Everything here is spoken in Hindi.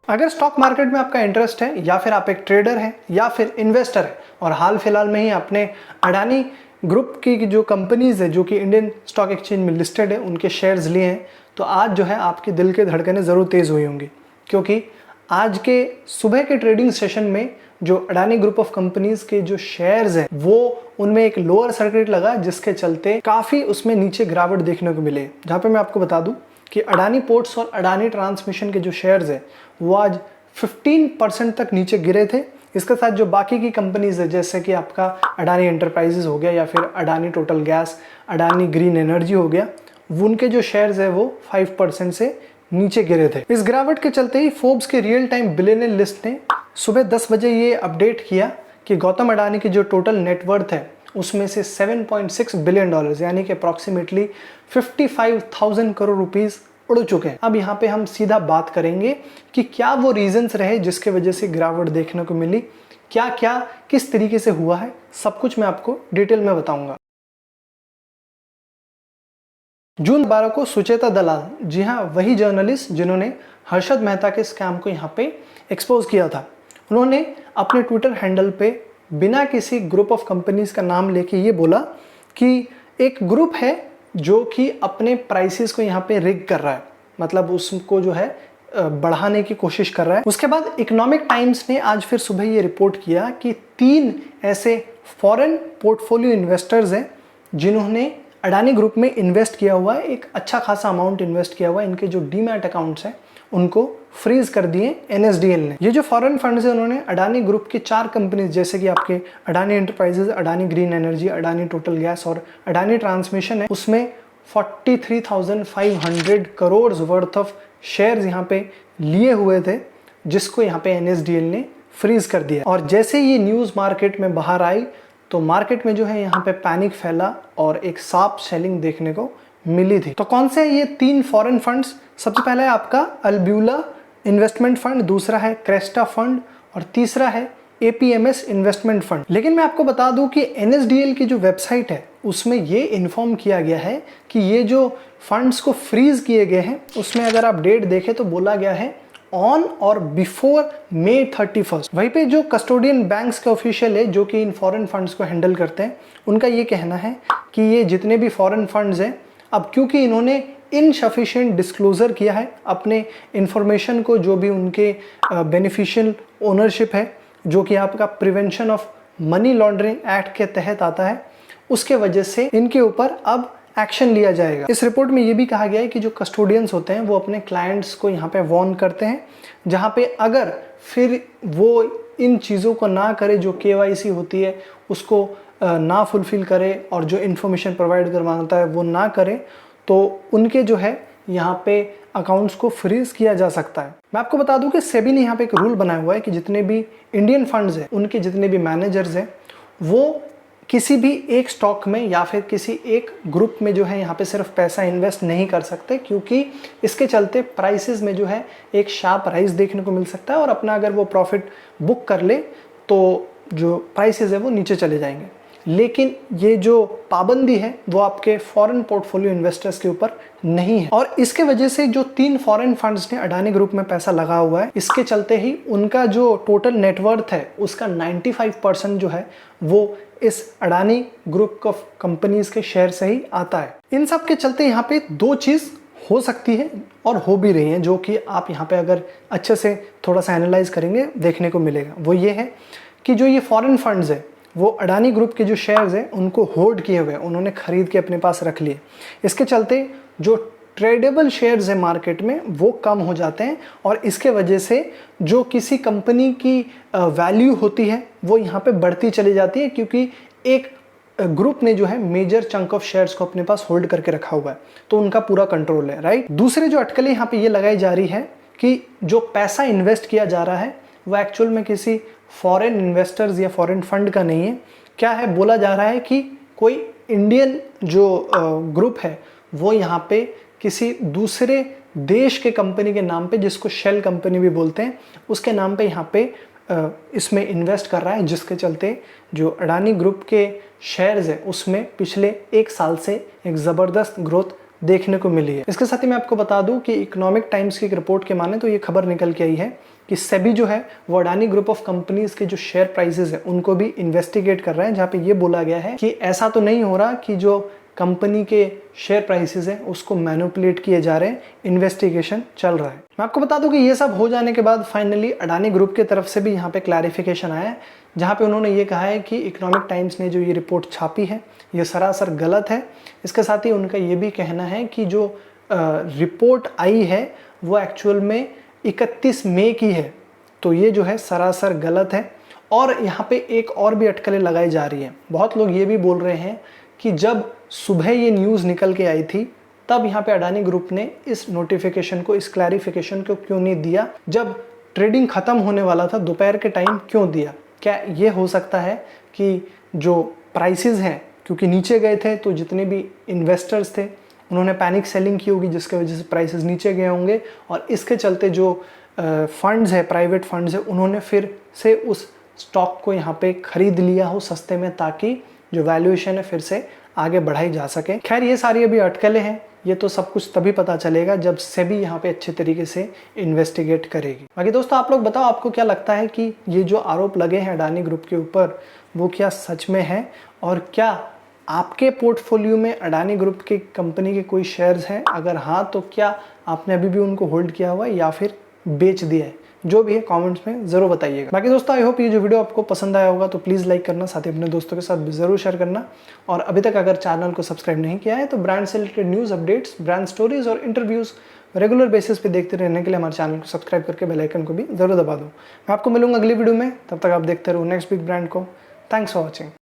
अगर स्टॉक मार्केट में आपका इंटरेस्ट है या फिर आप एक ट्रेडर हैं या फिर इन्वेस्टर हैं और हाल फिलहाल में ही आपने अडानी ग्रुप की जो कंपनीज है जो कि इंडियन स्टॉक एक्सचेंज में लिस्टेड है उनके शेयर्स लिए हैं, तो आज जो है आपके दिल के धड़कनें ज़रूर तेज़ हुई होंगी, क्योंकि आज के सुबह के ट्रेडिंग सेशन में जो अडानी ग्रुप ऑफ कंपनीज के जो शेयर्स हैं वो उनमें एक लोअर सर्किट लगा, जिसके चलते काफ़ी उसमें नीचे गिरावट देखने को मिले। जहाँ पे मैं आपको बता दूं कि अडानी पोर्ट्स और अडानी ट्रांसमिशन के जो शेयर्स हैं वो आज 15% तक नीचे गिरे थे। इसके साथ जो बाकी की कंपनीज है जैसे कि आपका अडानी एंटरप्राइजेज हो गया या फिर Adani total gas, Adani green energy हो गया, उनके जो शेयर्स है वो 5% से नीचे गिरे थे। इस गिरावट के चलते ही फोर्ब्स के रियल टाइम बिलियनर लिस्ट ने सुबह 10 बजे ये अपडेट किया कि गौतम अडानी की जो टोटल नेटवर्थ है उसमें से $7.6 बिलियन यानी कि अप्रॉक्सीमेटली 55,000 करोड़ रुपीस उड़ चुके हैं। अब यहाँ पे हम सीधा बात करेंगे कि क्या वो रीजंस रहे जिसके वजह से गिरावट देखने को मिली, क्या क्या किस तरीके से हुआ है, सब कुछ मैं आपको डिटेल में बताऊंगा। जून 12 को सुचेता दलाल, जी हाँ वही जर्नलिस्ट जिन्होंने हर्षद मेहता के स्कैम को यहाँ पे एक्सपोज किया था, उन्होंने अपने ट्विटर हैंडल पे बिना किसी ग्रुप ऑफ कंपनीज का नाम लेके ये बोला कि एक ग्रुप है जो कि अपने प्राइसेस को यहाँ पे रिग कर रहा है, मतलब उसको जो है बढ़ाने की कोशिश कर रहा है। उसके बाद इकोनॉमिक टाइम्स ने आज फिर सुबह ये रिपोर्ट किया कि 3 ऐसे फॉरेन पोर्टफोलियो इन्वेस्टर्स हैं जिन्होंने अडानी ग्रुप में इन्वेस्ट किया हुआ है, एक अच्छा खासा अमाउंट इन्वेस्ट किया हुआ है, इनके जो डीमैट अकाउंट्स हैं उनको फ्रीज कर दिए एनएसडीएल ने। ये जो फॉरेन फंड्स है उन्होंने अडानी ग्रुप की 4 कंपनीज जैसे कि आपके Adani enterprises, Adani green energy, Adani total gas और अडानी ट्रांसमिशन है, उसमें 43,500 करोड़ वर्थ ऑफ शेयर्स यहाँ पे लिए हुए थे, जिसको यहाँ पे एनएसडीएल ने फ्रीज कर दिया। और जैसे ये न्यूज़ मार्केट में बाहर आई तो मार्केट में जो है यहाँ पे पैनिक फैला और एक शार्प सेलिंग देखने को मिली थी। तो कौन से ये 3 फॉरेन फंड्स? सबसे पहला है आपका अल्ब्यूला इन्वेस्टमेंट फंड, दूसरा है क्रेस्टा फंड और तीसरा है एपीएमएस इन्वेस्टमेंट फंड। लेकिन मैं आपको बता दूं कि एनएसडीएल की जो वेबसाइट है उसमें ये इन्फॉर्म किया गया है कि ये जो फंड्स को फ्रीज किए गए हैं उसमें अगर आप डेट देखें तो बोला गया है ऑन और बिफोर May 31। वहीं पे जो कस्टोडियन बैंक्स के ऑफिशियल है जो कि इन फॉरेन फंड्स को हैंडल करते हैं, उनका ये कहना है कि ये जितने भी फॉरेन फंड्स हैं, अब क्योंकि इन्होंने इनसफिशिएंट डिस्क्लोजर किया है अपने इंफॉर्मेशन को, जो भी उनके बेनिफिशियल ओनरशिप है जो कि आपका prevention of money laundering act के तहत आता है, उसके वजह से इनके ऊपर अब एक्शन लिया जाएगा। इस रिपोर्ट में ये भी कहा गया है कि जो कस्टोडियंस होते हैं वो अपने क्लाइंट्स को यहाँ पे वार्न करते हैं, जहाँ पे अगर फिर वो इन चीज़ों को ना करे जो केवाईसी होती है उसको ना फुलफिल करे और जो इन्फॉर्मेशन प्रोवाइड करवाता है वो ना करे, तो उनके जो है यहाँ पे अकाउंट्स को फ्रीज किया जा सकता है। मैं आपको बता दूं कि सेबी ने यहाँ पे एक रूल बनाया हुआ है कि जितने भी इंडियन फंड्स हैं उनके जितने भी मैनेजर्स हैं वो किसी भी एक स्टॉक में या फिर किसी एक ग्रुप में जो है यहाँ पे सिर्फ पैसा इन्वेस्ट नहीं कर सकते, क्योंकि इसके चलते प्राइसेस में जो है एक शार्प राइज देखने को मिल सकता है और अपना अगर वो प्रॉफिट बुक कर ले तो जो प्राइसेस है वो नीचे चले जाएंगे। लेकिन ये जो पाबंदी है वो आपके फॉरेन पोर्टफोलियो इन्वेस्टर्स के ऊपर नहीं है, और इसके वजह से जो 3 फॉरेन फंड्स ने अडानी ग्रुप में पैसा लगा हुआ है, इसके चलते ही उनका जो टोटल नेटवर्थ है उसका 95% जो है वो इस अडानी ग्रुप ऑफ कंपनीज के शेयर से ही आता है। इन सब के चलते यहाँ पे 2 चीज़ हो सकती है और हो भी रही हैं, जो कि आप यहाँ पे अगर अच्छे से थोड़ा सा एनालाइज करेंगे देखने को मिलेगा। वो ये है कि जो ये फॉरेन फंड्स है वो अडानी ग्रुप के जो शेयर्स हैं उनको होल्ड किए हुए, उन्होंने खरीद के अपने पास रख लिए। इसके चलते जो ट्रेडेबल शेयर्स है मार्केट में वो कम हो जाते हैं और इसके वजह से जो किसी कंपनी की वैल्यू होती है वो यहाँ पे बढ़ती चली जाती है, क्योंकि एक ग्रुप ने जो है मेजर चंक ऑफ शेयर्स को अपने पास होल्ड करके रखा हुआ है, तो उनका पूरा कंट्रोल है, राइट। दूसरी जो अटकलें यहाँ पे ये लगाई जा रही है कि जो पैसा इन्वेस्ट किया जा रहा है वो एक्चुअल में किसी फॉरेन इन्वेस्टर्स या फॉरेन फंड का नहीं है। क्या है, बोला जा रहा है कि कोई इंडियन जो ग्रुप है वो यहाँ पे किसी दूसरे देश के कंपनी के नाम पे, जिसको शेल कंपनी भी बोलते हैं, उसके नाम पे यहाँ पे इसमें इन्वेस्ट कर रहा है, जिसके चलते जो अडानी ग्रुप के शेयर्स है उसमें पिछले 1 साल से एक ज़बरदस्त ग्रोथ देखने को मिली है। इसके साथ ही मैं आपको बता दूं कि इकोनॉमिक टाइम्स की एक रिपोर्ट के माने तो ये खबर निकल के आई है कि सेबी जो है वो अडानी ग्रुप ऑफ कंपनीज के जो शेयर प्राइसेस है उनको भी इन्वेस्टिगेट कर रहे हैं, जहां पे ये बोला गया है कि ऐसा तो नहीं हो रहा कि जो कंपनी के शेयर प्राइसेस हैं उसको मैनिपुलेट किए जा रहे हैं, इन्वेस्टिगेशन चल रहा है। मैं आपको बता दूं कि ये सब हो जाने के बाद फाइनली अडानी ग्रुप की तरफ से भी यहाँ पे क्लैरिफिकेशन आया है, जहाँ पे उन्होंने ये कहा है कि इकोनॉमिक टाइम्स ने जो ये रिपोर्ट छापी है ये सरासर गलत है। इसके साथ ही उनका ये भी कहना है कि जो रिपोर्ट आई है वो एक्चुअल में 31 मई की है, तो ये जो है सरासर गलत है। और यहाँ पे एक और भी अटकलें लगाई जा रही हैं। बहुत लोग ये भी बोल रहे हैं कि जब सुबह ये न्यूज़ निकल के आई थी तब यहाँ पे अडानी ग्रुप ने इस नोटिफिकेशन को, इस क्लैरिफिकेशन को क्यों नहीं दिया, जब ट्रेडिंग ख़त्म होने वाला था दोपहर के टाइम क्यों दिया। क्या ये हो सकता है कि जो प्राइसेस हैं क्योंकि नीचे गए थे तो जितने भी इन्वेस्टर्स थे उन्होंने पैनिक सेलिंग की होगी, जिसके वजह से प्राइसेस नीचे गए होंगे, और इसके चलते जो फंड्स है, प्राइवेट फंड्स है, उन्होंने फिर से उस स्टॉक को यहाँ पे खरीद लिया हो सस्ते में, ताकि जो वैल्यूएशन है फिर से आगे बढ़ाई जा सके। खैर ये सारी अभी अटकलें हैं, ये तो सब कुछ तभी पता चलेगा जब सेबी यहाँ पे अच्छे तरीके से इन्वेस्टिगेट करेगी। बाकी दोस्तों आप लोग बताओ, आपको क्या लगता है कि ये जो आरोप लगे हैं अडानी ग्रुप के ऊपर वो क्या सच में है, और क्या आपके पोर्टफोलियो में अडानी ग्रुप की कंपनी के कोई शेयर्स हैं? अगर हाँ तो क्या आपने अभी भी उनको होल्ड किया हुआ है या फिर बेच दिया है? जो भी है कमेंट्स में जरूर बताइएगा। बाकी दोस्तों आई होप ये जो वीडियो आपको पसंद आया होगा, तो प्लीज़ लाइक करना, साथ ही अपने दोस्तों के साथ भी जरूर शेयर करना। और अभी तक अगर चैनल को सब्सक्राइब नहीं किया है तो ब्रांड से related news updates, brand stories और इंटरव्यूज़ रेगुलर बेसिस पे देखते रहने के लिए हमारे चैनल को सब्सक्राइब करके बेल आइकन को भी जरूर दबा दो। मैं आपको मिलूंगा अगली वीडियो में, तब तक आप देखते रहो नेक्स्ट बिग ब्रांड को। Thanks for watching.